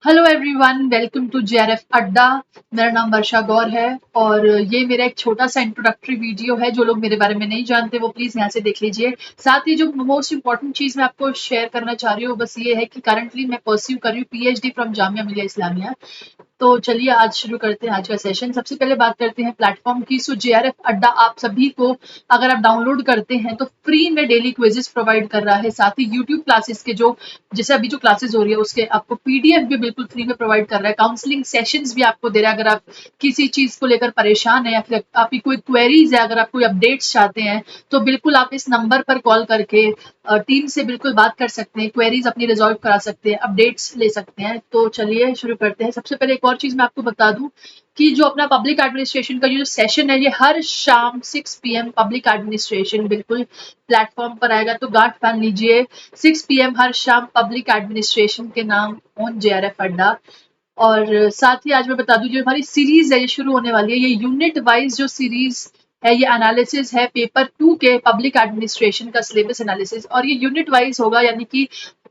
Hello everyone, welcome to JRF Adda. मेरा नाम वर्षा गौर है और ये मेरा एक छोटा सा इंट्रोडक्टरी वीडियो है। जो लोग मेरे बारे में नहीं जानते वो प्लीज़ यहाँ से देख लीजिए। साथ ही जो मोस्ट इंपॉर्टेंट चीज़ मैं आपको शेयर करना चाह रही हूँ बस ये है कि करंटली मैं परस्यू कर रही हूँ पीएचडी फ्रॉम जामिया मिलिया इस्लामिया। तो चलिए आज शुरू करते हैं आज का सेशन। सबसे पहले बात करते हैं प्लेटफॉर्म की। सो जेआरएफ अड्डा आप सभी को अगर आप डाउनलोड करते हैं तो फ्री में डेली क्विजेस प्रोवाइड कर रहा है। साथ ही यूट्यूब क्लासेस के जो जैसे अभी जो क्लासेस हो रही है उसके आपको पीडीएफ भी बिल्कुल फ्री में प्रोवाइड कर रहा है। काउंसलिंग सेशंस भी आपको दे रहा है अगर आप किसी चीज को लेकर परेशान है या फिर आपकी कोई क्वेरीज है, अगर आप कोई अपडेट्स चाहते हैं तो बिल्कुल आप इस नंबर पर कॉल करके टीम से बिल्कुल बात कर सकते हैं, क्वेरीज अपनी रिजॉल्व करा सकते हैं, अपडेट्स ले सकते हैं। तो चलिए शुरू करते हैं। सबसे पहले एक और चीज मैं आपको बता दूं कि जो अपना पब्लिक एडमिनिस्ट्रेशन का जो सेशन है ये हर शाम 6 पीएम पब्लिक एडमिनिस्ट्रेशन बिल्कुल प्लेटफॉर्म पर आएगा। तो गांठ बांध लीजिए, 6 पीएम हर शाम पब्लिक एडमिनिस्ट्रेशन के नाम ऑन जेआरएफ अड्डा। और साथ ही आज मैं बता दूं जो हमारी सीरीज है ये शुरू होने वाली है। ये यूनिट वाइज जो सीरीज है ये एनालिसिस है पेपर 2 के पब्लिक एडमिनिस्ट्रेशन का सिलेबस एनालिसिस, और ये यूनिट वाइज होगा यानी कि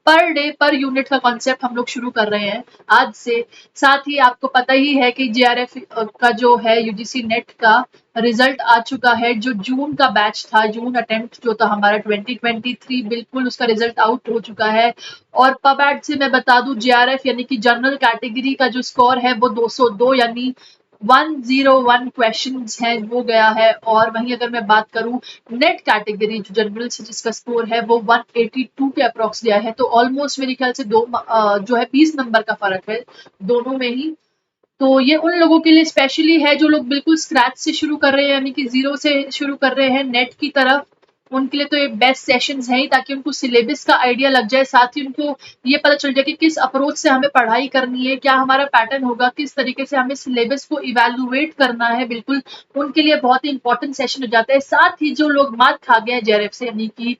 पर डे पर यूनिट का कॉन्सेप्ट हम लोग शुरू कर रहे हैं आज से। साथ ही आपको पता ही है कि जेआरएफ का जो है यूजीसी नेट का रिजल्ट आ चुका है। जो जून का बैच था, जून अटेम्प्ट जो था हमारा 2023, बिल्कुल उसका रिजल्ट आउट हो चुका है। और पबैट से मैं बता दूं जेआरएफ यानी कि जनरल कैटेगरी का जो स्कोर है वो 202 यानी 101 क्वेश्चंस हैं वो गया है। और वहीं अगर मैं बात करूं नेट कैटेगरी जो जनरल से जिसका स्कोर है वो 182 के अप्रॉक्स गया है। तो ऑलमोस्ट मेरे ख्याल से जो है 20 नंबर का फर्क है दोनों में ही। तो ये उन लोगों के लिए स्पेशली है जो लोग बिल्कुल स्क्रैच से शुरू कर रहे हैं यानी कि जीरो से शुरू कर रहे हैं नेट की तरफ। उनके लिए तो ये बेस्ट सेशंस हैं ही ताकि उनको सिलेबस का आइडिया लग जाए। साथ ही उनको ये पता चल जाए कि किस अप्रोच से हमें पढ़ाई करनी है, क्या हमारा पैटर्न होगा, किस तरीके से हमें सिलेबस को इवेलुएट करना है। बिल्कुल उनके लिए बहुत ही इंपॉर्टेंट सेशन हो जाता है। साथ ही जो लोग मात खा गए हैं जेआरएफ से यानी कि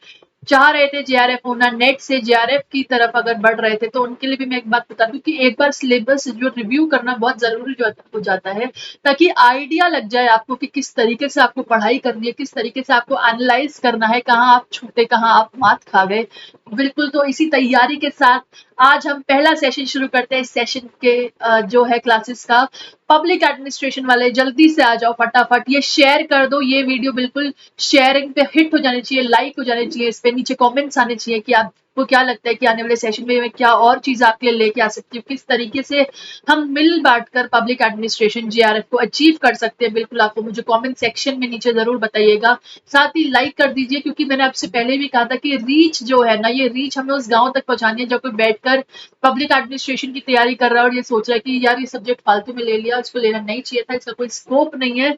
चाह रहे थे जेआरएफ होना, नेट से जेआरएफ की तरफ अगर बढ़ रहे थे, तो उनके लिए भी मैं एक बात बता दूं कि एक बार सिलेबस जो रिव्यू करना बहुत जरूरी हो जाता है ताकि आइडिया लग जाए आपको कि किस तरीके से आपको पढ़ाई करनी है, किस तरीके से आपको एनालाइज करना है, कहाँ आप छूटे, कहाँ आप मात खा गए। बिल्कुल, तो इसी तैयारी के साथ आज हम पहला सेशन शुरू करते हैं। इस सेशन के जो है क्लासेस का पब्लिक एडमिनिस्ट्रेशन वाले जल्दी से आ जाओ, फटाफट ये शेयर कर दो। ये वीडियो बिल्कुल शेयरिंग पे हिट हो जानी चाहिए, लाइक हो जानी चाहिए, इस पे नीचे कमेंट्स आने चाहिए कि आपको क्या लगता है कि आने वाले सेशन में मैं क्या और चीज आपके लिए लेके आ सकती हूँ, किस तरीके से हम मिल बांट कर पब्लिक एडमिनिस्ट्रेशन जेआरएफ को अचीव कर सकते हैं। बिल्कुल आपको मुझे कमेंट सेक्शन में नीचे जरूर बताइएगा। साथ ही लाइक कर दीजिए क्योंकि मैंने आपसे पहले भी कहा था कि रीच जो है ना, ये रीच हमें उस गांव तक पहुंचानी है जो कोई बैठकर पब्लिक एडमिनिस्ट्रेशन की तैयारी कर रहा है और ये सोच रहा है कि यार ये सब्जेक्ट फालतू में ले लिया, इसको लेना नहीं चाहिए था, इसका कोई स्कोप नहीं है।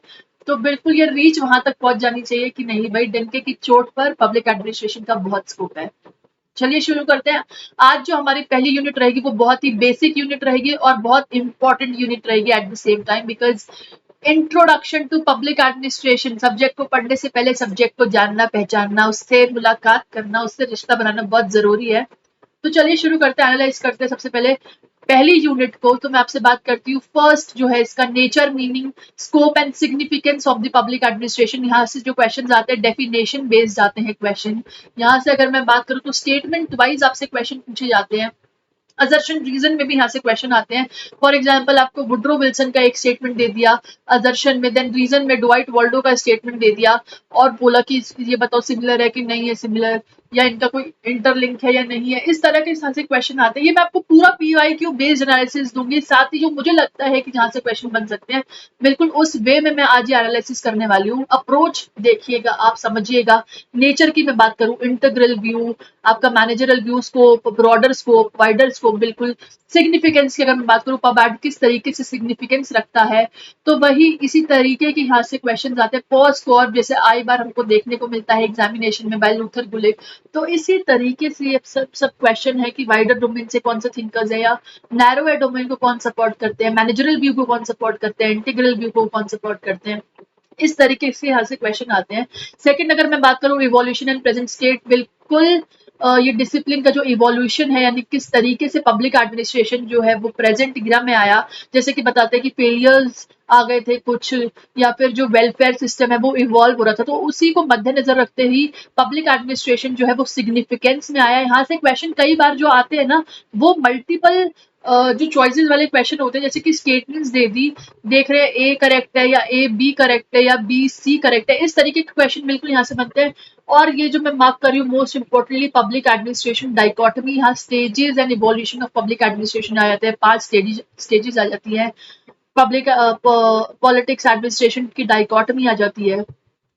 तो बिल्कुल ये रीच वहां तक पहुंच जानी चाहिए कि नहीं भाई, डंके की चोट पर पब्लिक एडमिनिस्ट्रेशन का बहुत स्कोप है। चलिए शुरू करते हैं। आज जो हमारी पहली यूनिट रहेगी वो बहुत ही बेसिक यूनिट रहेगी और बहुत इंपॉर्टेंट यूनिट रहेगी at the same time, because introduction to public administration subject को पढ़ने से पहले सब्जेक्ट को जानना, पहचानना, उससे मुलाकात करना, उससे रिश्ता बनाना बहुत जरूरी है। तो चलिए शुरू करते हैं, एनालाइज करते हैं सबसे पहले पहली यूनिट को। तो मैं आपसे बात करती हूँ फर्स्ट जो है इसका nature, meaning, scope and significance of the public administration. यहाँ से जो क्वेश्चन आते हैं डेफिनेशन बेस्ड आते हैं क्वेश्चन। यहाँ से अगर मैं बात करूँ तो स्टेटमेंट वाइज आपसे क्वेश्चन पूछे जाते हैं। असर्शन रीजन में भी यहाँ से क्वेश्चन आते हैं। फॉर एग्जाम्पल आपको वुड्रो विल्सन का एक स्टेटमेंट दे दिया असर्शन में, देन रीजन में डुवाइट वाल्डो का स्टेटमेंट दे दिया और बोला कि ये बताओ सिमिलर है कि नहीं है सिमिलर, या इनका कोई इंटरलिंक है या नहीं है। इस तरह के यहाँ से क्वेश्चन आते हैं। ये मैं आपको पूरा पीवाईक्यू बेस्ड एनालिसिस दूंगी। साथ ही जो मुझे लगता है कि जहाँ से क्वेश्चन बन सकते हैं बिल्कुल उस वे में मैं आज ये एनालिसिस करने वाली हूँ। अप्रोच देखिएगा, आप समझिएगा। नेचर की मैं बात करूँ, इंटीग्रल व्यू, आपका managerial view, scope, broader scope, wider scope. बिल्कुल सिग्निफिकेंस की अगर मैं बात करूँ, पबैड किस तरीके से सिग्निफिकेंस रखता है, तो वही इसी तरीके के यहाँ से क्वेश्चन आते हैं। पॉज स्कोर जैसे आई बार हमको देखने को मिलता है एग्जामिनेशन में बाय लूथर गुलिक, तो इसी तरीके से ये सब क्वेश्चन है कि वाइडर डोमेन से कौन सा थिंकर्स है या नैरो डोमेन को कौन सपोर्ट करते हैं, मैनेजरल व्यू को कौन सपोर्ट करते हैं, इंटीग्रल व्यू को कौन सपोर्ट करते हैं। इस तरीके से यहाँ से क्वेश्चन आते हैं। सेकंड अगर मैं बात करूँ इवोल्यूशन एंड प्रेजेंट स्टेट, बिल्कुल ये डिसिप्लिन का जो इवोल्यूशन है यानी किस तरीके से पब्लिक एडमिनिस्ट्रेशन जो है वो प्रेजेंट इरा में आया। जैसे कि बताते हैं कि फेलियर्स आ गए थे कुछ, या फिर जो वेलफेयर सिस्टम है वो इवॉल्व हो रहा था, तो उसी को मद्देनजर रखते ही पब्लिक एडमिनिस्ट्रेशन जो है वो सिग्निफिकेंस में आया। यहाँ से क्वेश्चन कई बार जो आते हैं ना वो मल्टीपल जो चॉइसेस वाले क्वेश्चन होते हैं, जैसे कि स्टेटमेंट्स दे दी, देख रहे हैं ए करेक्ट है या ए बी करेक्ट है या बी सी करेक्ट है, इस तरीके के क्वेश्चन बिल्कुल यहाँ से बनते हैं। और ये जो मैं मार्क कर रही हूँ most importantly public administration dichotomy, यहाँ stages and evolution of public administration आ जाते हैं, 5 स्टेजेस आ जाती है। पब्लिक पॉलिटिक्स एडमिनिस्ट्रेशन की डाइकोटमी आ जाती है।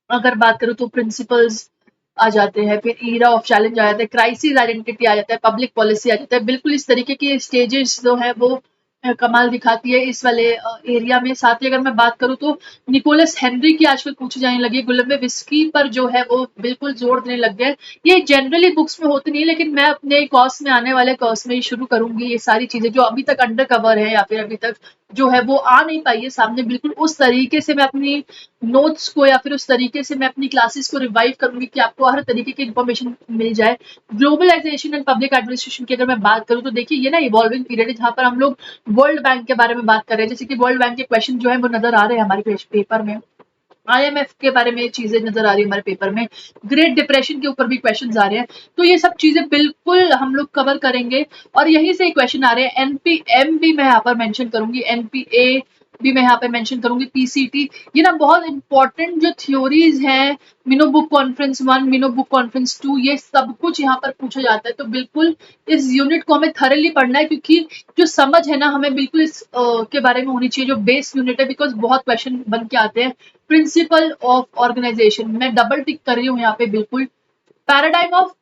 अगर बात करूँ तो प्रिंसिपल्स आ जाते हैं, फिर ईरा ऑफ चैलेंज आ जाता है, क्राइसिस आइडेंटिटी आ जाता है, पब्लिक पॉलिसी आ जाता है। बिल्कुल इस तरीके के स्टेजेस जो है वो कमाल दिखाती है इस वाले एरिया में। साथ ही अगर मैं बात करूँ तो निकोलस हेनरी की आजकल पूछी जाने लगी है, गुलाम विस्की पर जो है वो बिल्कुल जोर देने लग गए। ये जनरली बुक्स में होती नहीं, लेकिन मैं अपने कोर्स में आने वाले कोर्स में ही शुरू करूंगी ये सारी चीजें जो अभी तक अंडर कवर है या फिर अभी तक जो है वो आ नहीं पाई है सामने। बिल्कुल उस तरीके से मैं अपनी नोट्स को या फिर उस तरीके से मैं अपनी क्लासेस को रिवाइव करूंगी कि आपको हर तरीके की इन्फॉर्मेशन मिल जाए। ग्लोबलाइजेशन एंड पब्लिक एडमिनिस्ट्रेशन की अगर मैं बात करूं तो देखिए ये ना इवॉल्विंग पीरियड है, जहां पर हम लोग वर्ल्ड बैंक के बारे में बात कर रहे हैं। जैसे कि वर्ल्ड बैंक के क्वेश्चन जो है वो नजर आ रहे हैं हमारे पेपर में, आईएमएफ के बारे में चीजें नजर आ रही है हमारे पेपर में, ग्रेट डिप्रेशन के ऊपर भी क्वेश्चन आ रहे हैं। तो ये सब चीजें बिल्कुल हम लोग कवर करेंगे। और यहीं से क्वेश्चन आ रहे हैं, एनपीएम भी मैं यहाँ पर मेंशन करूंगी, एनपीए भी मैं यहाँ पे मेंशन करूंगी, पीसीटी। ये ना बहुत इंपॉर्टेंट जो थ्योरीज हैं, मिनो बुक कॉन्फ्रेंस 1, मिनो बुक कॉन्फ्रेंस 2, ये सब कुछ यहाँ पर पूछा जाता है। तो बिल्कुल इस यूनिट को हमें थरली पढ़ना है, क्योंकि जो समझ है ना हमें बिल्कुल इस के बारे में होनी चाहिए, जो बेस यूनिट है, बिकॉज बहुत क्वेश्चन बन के आते हैं। प्रिंसिपल ऑफ ऑर्गेनाइजेशन मैं डबल टिक कर रही हूँ यहाँ पे बिल्कुल। पैराडाइम ऑफ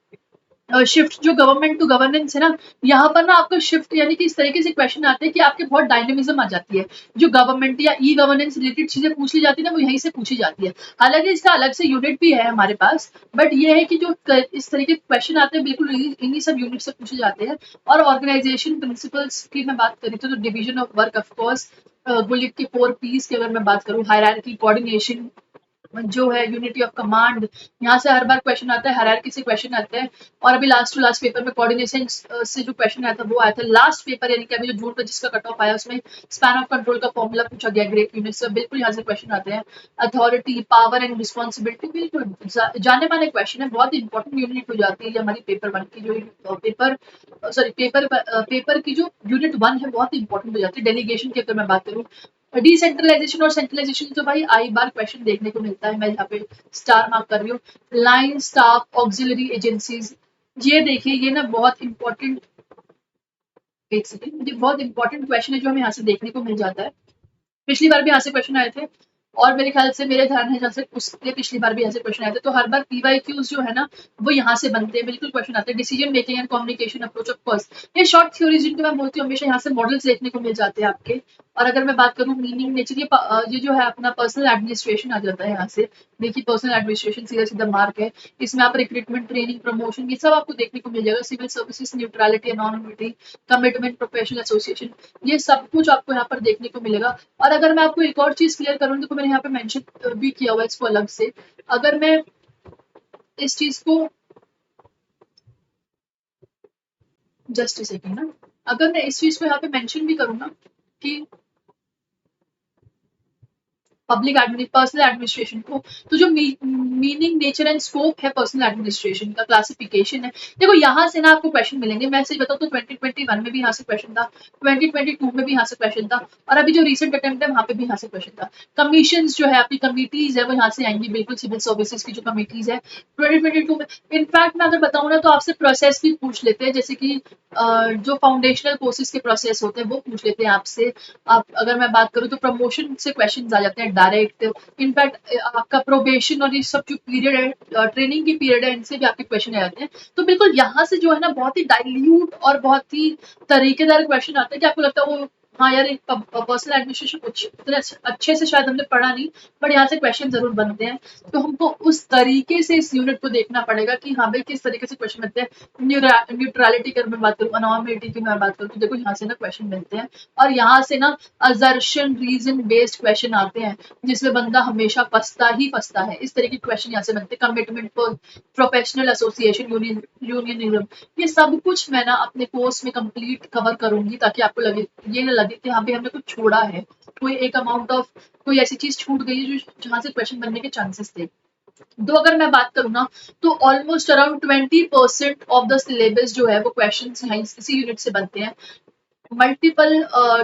शिफ्ट जो गवर्नमेंट टू गवर्नेंस है ना, यहाँ पर ना आपको शिफ्ट यानी कि इस तरीके से क्वेश्चन आते हैं कि आपके बहुत डायनेमिज्म आ जाती है। जो गवर्नमेंट या ई गवर्नेंस रिलेटेड चीजें पूछ ली जाती है ना, वो यहीं से पूछी जाती है। हालांकि इसका अलग से यूनिट भी है हमारे पास, बट ये है कि जो इस तरीके के क्वेश्चन आते हैं बिल्कुल इन्हीं सब यूनिट से पूछे जाते हैं। और ऑर्गेनाइजेशन प्रिंसिपल्स की मैं बात करी थी तो division of work of course, bullet की 4 पीस की अगर मैं बात करूँ, हायरार्की, कोऑर्डिनेशन, जो है यूनिटी ऑफ कमांड, यहाँ से हर बार क्वेश्चन आता है, हायरार्की से क्वेश्चन आते हैं। और अभी लास्ट टू लास्ट पेपर में कोऑर्डिनेशन से जो क्वेश्चन आया था वो आया था लास्ट पेपर, यानी कि अभी जो जून का जिसका कट ऑफ आया उसमें स्पैन ऑफ कंट्रोल का फॉर्मूला पूछा गया ग्रेट यूनिट से। बिल्कुल यहाँ से क्वेश्चन आते हैं। अथॉरिटी, पावर एंड रिस्पॉन्सिबिलिटी, बिल्कुल जाने माने क्वेश्चन है, बहुत इंपॉर्टेंट यूनिट हो जाती है हमारी पेपर 1 की, जो पेपर की जो यूनिट 1 है बहुत इंपॉर्टेंट हो जाती है। डेलीगेशन की अगर मैं बात करूँ, डिसेंट्रलाइजेशन और सेंट्रलाइजेशन तो भाई आई बार क्वेश्चन देखने को मिलता है, मैं यहाँ पे स्टार मार्क कर रही हूँ। लाइन, स्टाफ, ऑक्सिलरी एजेंसीज, ये देखिए ये ना बहुत इंपॉर्टेंट, एक सेकेंड, ये बहुत इंपॉर्टेंट क्वेश्चन है जो हमें यहाँ से देखने को मिल जाता है। पिछली बार भी यहाँ से क्वेश्चन आए थे, और मेरे ख्याल से मेरे ध्यान है जैसे उसके पिछली बार भी ऐसे क्वेश्चन आए थे। तो हर बार पीवाईक्यूज जो है ना वो यहाँ से बनते हैं, बिल्कुल क्वेश्चन आते हैं। Decision making and communication approach of course, ये शॉर्ट थ्योरीज जिनको मैं बोलती हूँ हमेशा यहाँ से मॉडल्स देखने को मिल जाते हैं आपके। और अगर मैं बात करूँ मीनिंग नेचर, ये जो है अपना पर्सनल एडमिनिस्ट्रेशन आ जाता है यहाँ से। देखिए पर्सनल एडमिनिस्ट्रेशन सीधा सीधा मार्क है, इसमें आप रिक्रूटमेंट, ट्रेनिंग, प्रमोशन, ये सब आपको देखने को मिल जाएगा। Civil services, neutrality, anonymity, commitment, professional association, ये सब कुछ आपको यहाँ पर देखने को मिलेगा। और अगर मैं आपको एक और चीज क्लियर करूँ तो मैंने यहाँ पे मेंशन भी किया हुआ है इसको अलग से। अगर मैं इस चीज को जस्ट सेकेंड ना, अगर मैं इस चीज को यहाँ पे मेंशन भी करूँ ना कि पब्लिक पर्सनल एडमिनिस्ट्रेशन को, तो जो मीनिंग, नेचर एंड स्कोप है पर्सनल एडमिनिस्ट्रेशन का, क्लासिफिकेशन है, देखो यहाँ से ना आपको क्वेश्चन मिलेंगे। मैं सही बताऊँ तो 2021 में भी यहाँ से क्वेश्चन था, 2022 में भी यहाँ से क्वेश्चन था, और अभी जो रिसेंट अटेम्प्ट है वहाँ पे भी यहाँ से क्वेश्चन था। कमीशन जो है आपकी कमिटीज है वो यहाँ से आएंगी, बिल्कुल सिविल सर्विसेज की जो कमिटीज है 2022 में। इनफैक्ट मैं अगर बताऊँ ना तो आपसे प्रोसेस भी पूछ लेते हैं, जैसे कि जो फाउंडेशनल कोर्सेज के प्रोसेस होते हैं वो पूछ लेते हैं आपसे। आप अगर मैं बात करूँ तो प्रमोशन से क्वेश्चन आ जाते हैं डायरेक्ट। इनफैक्ट आपका प्रोबेशन और ये सब जो पीरियड है, ट्रेनिंग की पीरियड है, इनसे भी आपके क्वेश्चन आ जाते हैं। तो बिल्कुल यहाँ से जो है ना बहुत ही डाइल्यूट और बहुत ही तरीकेदार क्वेश्चन आते हैं कि आपको लगता है वो हाँ यार पर्सनल एडमिनिस्ट्रेशन कुछ इतने अच्छे से शायद हमने पढ़ा नहीं, बट यहाँ से क्वेश्चन जरूर बनते हैं। तो हमको उस तरीके से इस यूनिट को देखना पड़ेगा कि हाँ भाई किस तरीके से क्वेश्चन बनते हैं। न्यूट्रलिटी की मैं बात करूँ, अनॉर्मलिटी की मैं बात करूँ, तो देखो यहाँ से ना क्वेश्चन मिलते हैं। और यहाँ से ना असर्शन रीजन बेस्ड क्वेश्चन आते हैं, जिसमें बंदा हमेशा फंसता ही फंसता है। इस तरह के क्वेश्चन यहाँ से बनते हैं। कमिटमेंट, प्रोफेशनल एसोसिएशन, यूनियनिज्म, ये सब कुछ मैं ना अपने कोर्स में कंप्लीट कवर करूंगी, ताकि आपको लगे, ये ना लगे कि हाँ भाई हमने कुछ छोड़ा है, कोई एक अमाउंट ऑफ कोई ऐसी चीज छूट गई है जो जहाँ से क्वेश्चन बनने के चांसेस थे। तो अगर मैं बात करूँ ना तो almost around 20% of the syllabus जो है वो क्वेश्चन इसी यूनिट से बनते हैं। मल्टीपल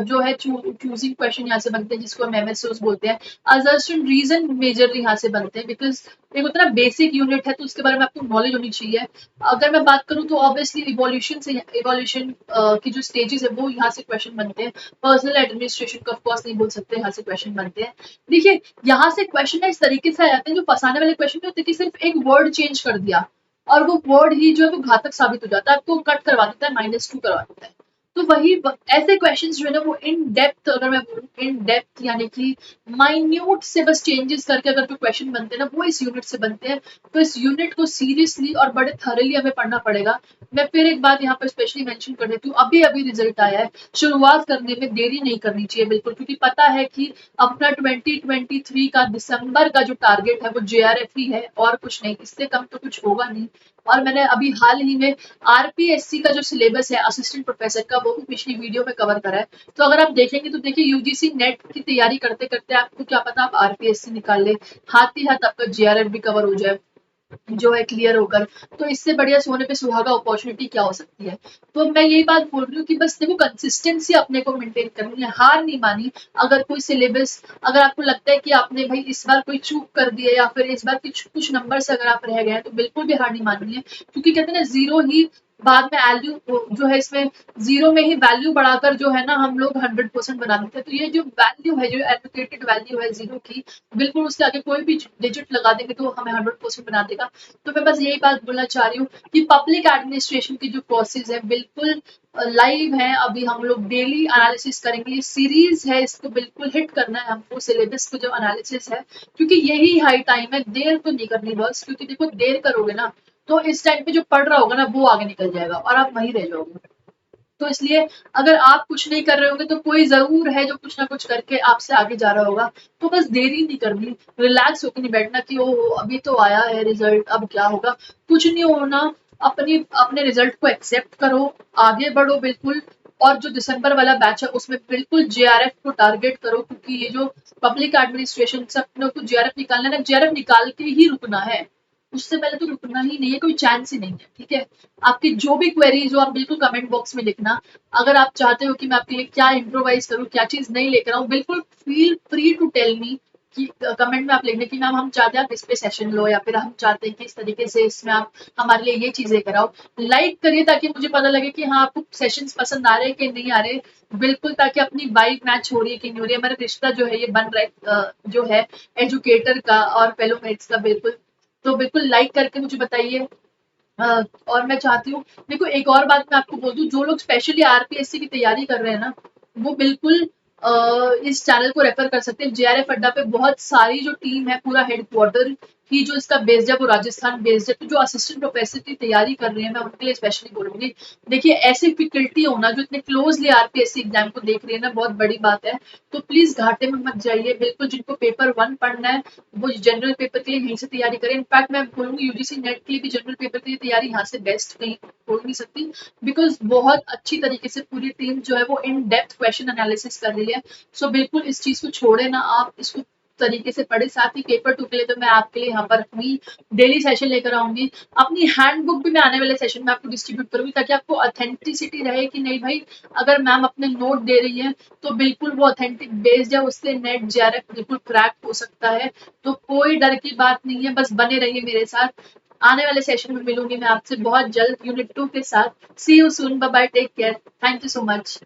जो है चूजिंग क्वेश्चन यहाँ से बनते हैं, जिसको हम एमएसओस बोलते हैं। असर्शन रीजन मेजरली यहाँ से बनते हैं, बिकॉज एक होता है ना बेसिक यूनिट है तो उसके बारे में आपको नॉलेज होनी चाहिए। अगर मैं बात करूँ तो ऑब्वियसली इवोल्यूशन की जो स्टेजेस है वो यहाँ से क्वेश्चन बनते हैं। पर्सनल एडमिनिस्ट्रेशन का ऑफकोर्स नहीं बोल सकते, यहाँ से क्वेश्चन बनते हैं। देखिए यहाँ से क्वेश्चन इस तरीके से आ जाते हैं, जो फंसाने वाले क्वेश्चन होते हैं कि सिर्फ एक वर्ड चेंज कर दिया और वो वर्ड ही जो है वो घातक साबित हो जाता है, आपको कट करवा देता है, -2 करवा देता है। तो वही ऐसे क्वेश्चंस जो है ना वो इन डेप्थ, अगर मैं बोलूँ इन डेप्थ यानी कि माइन्यूट से बस चेंजेस करके अगर जो क्वेश्चन बनते हैं ना वो इस यूनिट से बनते हैं। तो इस यूनिट को सीरियसली और बड़े थॉरली हमें पढ़ना पड़ेगा। मैं फिर एक बात यहाँ पर स्पेशली मेंशन कर देती हूँ, अभी अभी रिजल्ट आया है, शुरुआत करने में देरी नहीं करनी चाहिए बिल्कुल, क्योंकि पता है कि अपना 2023 का दिसंबर का जो टारगेट है वो जेआरएफ ही है और कुछ नहीं, इससे कम तो कुछ होगा नहीं। और मैंने अभी हाल ही में आरपीएससी का जो सिलेबस है असिस्टेंट प्रोफेसर का वो भी पिछली वीडियो में कवर करा है। तो अगर आप देखेंगे तो देखिए यूजीसी नेट की तैयारी करते करते आपको क्या पता आप आरपीएससी निकाल ले, हाथ ही हाथ आपका जेआरएफ भी कवर हो जाए जो है क्लियर होकर। तो इससे बढ़िया सोने पे सुहागा अपॉर्चुनिटी क्या हो सकती है। तो मैं यही बात बोल रही हूँ कि बस देखो कंसिस्टेंसी अपने को मेंटेन करनी है, हार नहीं मानी। अगर कोई सिलेबस, अगर आपको लगता है कि आपने भाई इस बार कोई चूक कर दी है या फिर इस बार कुछ नंबर से अगर आप रह गए हैं तो बिल्कुल भी हार नहीं माननी है, क्योंकि कहते हैं ना जीरो ही बाद में वैल्यू जो है, इसमें जीरो में ही वैल्यू बढ़ाकर जो है ना हम लोग 100% बना देते हैं। तो ये जो वैल्यू है, जो एडवोकेटेड वैल्यू है जीरो की, बिल्कुल उसके आगे कोई भी डिजिट लगा देंगे तो हमें 100% बना देगा। तो मैं बस यही बात बोलना चाह रही हूँ कि पब्लिक एडमिनिस्ट्रेशन की जो कोर्सेज है बिल्कुल लाइव है, अभी हम लोग डेली एनालिसिस करेंगे। ये सीरीज है, इसको बिल्कुल हिट करना है हमको, सिलेबस को जो एनालिसिस है, क्योंकि यही हाई टाइम है, देर तो नहीं करनी बस, क्योंकि देखो देर करोगे ना तो इस टाइम पे जो पढ़ रहा होगा ना वो आगे निकल जाएगा और आप वहीं रह जाओगे। तो इसलिए अगर आप कुछ नहीं कर रहे होंगे तो कोई जरूर है जो कुछ ना कुछ करके आपसे आगे जा रहा होगा। तो बस देरी नहीं करनी, रिलैक्स होकर नहीं बैठना कि ओ अभी तो आया है रिजल्ट, अब क्या होगा। कुछ नहीं होना, अपनी अपने रिजल्ट को एक्सेप्ट करो, आगे बढ़ो बिल्कुल। और जो दिसंबर वाला बैच है उसमें बिल्कुल जेआरएफ को टारगेट करो, क्योंकि ये जो पब्लिक एडमिनिस्ट्रेशन से अपने को जेआरएफ निकालना है ना, जेआरएफ निकाल के ही रुकना है, उससे पहले तो रुकना ही नहीं है, कोई चांस ही नहीं है। ठीक है, आपकी जो भी क्वेरीज हो आप बिल्कुल कमेंट बॉक्स में लिखना। अगर आप चाहते हो कि मैं आपके लिए क्या इम्प्रोवाइज करूँ, क्या चीज नहीं लेकर आऊँ, बिल्कुल feel free to tell me कि कमेंट में आप लिखने की मैम हम चाहते हैं आप इस पे सेशन लो, या फिर हम चाहते हैं कि इस तरीके से इसमें आप हमारे लिए ये चीजें कराओ। लाइक करिए ताकि मुझे पता लगे कि हाँ आपको सेशंस पसंद आ रहे हैं कि नहीं आ रहे, बिल्कुल, ताकि अपनी वाइब मैच हो रही है कि नहीं हो रही है। हमारा रिश्ता जो है ये बन रहा है जो है एजुकेटर का और फेलो मेट्स का, बिल्कुल। तो बिल्कुल लाइक करके मुझे बताइए। और मैं चाहती हूँ, देखो एक और बात मैं आपको बोल दूं, जो लोग स्पेशली आरपीएससी की तैयारी कर रहे हैं ना वो बिल्कुल इस चैनल को रेफर कर सकते हैं। जेआरएफ अड्डा पे बहुत सारी जो टीम है, पूरा हेडक्वार्टर की जो इसका बेस्ड है वो राजस्थान बेस्ड है। तो जो असिस्टेंट प्रोफेसर की तैयारी कर रही है मैं उनके लिए स्पेशली बोलूंगी, देखिए ऐसी फैकल्टी होना जो इतने क्लोजली आरपीएससी एग्जाम को देख रही है ना, बहुत बड़ी बात है। तो प्लीज घाटे में मत जाइए, बिल्कुल जिनको पेपर 1 पढ़ना है वो जनरल पेपर के लिए यहीं से तैयारी करें। इनफैक्ट मैं बोलूंगी यूजीसी नेट के लिए भी जनरल पेपर के लिए तैयारी यहाँ से बेस्ट कहीं हो नहीं सकती, बिकॉज बहुत अच्छी तरीके से पूरी टीम जो है वो इन डेप्थ क्वेश्चन एनालिसिस कर रही है। सो बिल्कुल इस चीज को छोड़े ना, आप इसको तरीके से पढ़े। साथ ही पेपर 2 के लिए तो मैं आपके लिए यहाँ पर हुई डेली सेशन लेकर आऊंगी। अपनी हैंडबुक भी मैं आने वाले सेशन में आपको डिस्ट्रीब्यूट करूंगी, ताकि आपको ऑथेंटिसिटी रहे कि नहीं भाई, अगर मैम अपने नोट दे रही है तो बिल्कुल वो ऑथेंटिक बेस्ड है, उससे नेट जेआरएफ बिल्कुल क्रैक हो सकता है। तो कोई डर की बात नहीं है, बस बने रहिए मेरे साथ। आने वाले सेशन में मिलूंगी मैं आपसे बहुत जल्द यूनिट 2 के साथ। See you soon, bye bye, take care, thank you so much.